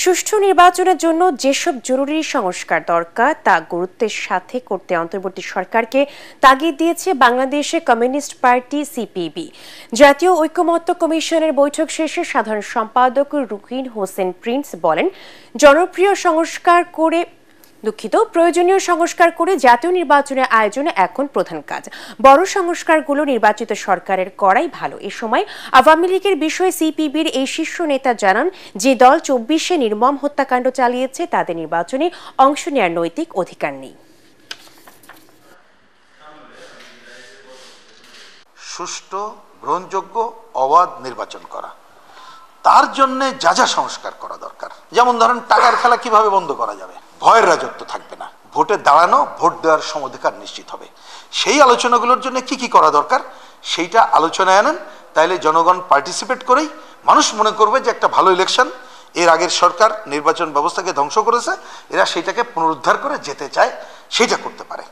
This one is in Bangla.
সুষ্ঠু নির্বাচনের জন্য যেসব জরুরি সংস্কার দরকার তা গুরুত্বের সাথে করতে অন্তর্বর্তী সরকারকে তাগিদ দিয়েছে বাংলাদেশ কমিউনিস্ট পার্টি সিপিবি। জাতীয় ঐকমত্য কমিশনের বৈঠক শেষে সাধারণ সম্পাদক রুকিন হোসেন প্রিন্স বলেন, প্রয়োজনীয় সংস্কার করে জাতীয় নির্বাচনের আয়োজনে এখন প্রধান কাজ। বড় সংস্কারগুলো নির্বাচিত সরকারের করাই ভালো। এ সময় আওয়ামী লীগের বিষয়ে সিপিবির এই শীর্ষ নেতা জানান, যে দল ২৪-এ নির্মম হত্যাকাণ্ড চালিয়েছে তাদের নির্বাচনে অংশ নেওয়ার নৈতিক অধিকার নেই। সুষ্ঠু, গ্রহণযোগ্য, অবাধ নির্বাচন করা, তার জন্য যা যা সংস্কার করা দরকার, যেমন ধরেন টাকার খেলা কিভাবে বন্ধ করা যাবে, ভয়ের রাজত্ব থাকবে না, ভোটে দাঁড়ানো, ভোট দেওয়ার সমধিকার নিশ্চিত হবে, সেই আলোচনাগুলোর জন্য কি কি করা দরকার সেইটা আলোচনায় আনেন। তাইলে জনগণ পার্টিসিপেট করেই মানুষ মনে করবে যে একটা ভালো ইলেকশন, এর আগের সরকার নির্বাচন ব্যবস্থাকে ধ্বংস করেছে, এরা সেইটাকে পুনরুদ্ধার করে যেতে চায়, সেটা করতে পারে।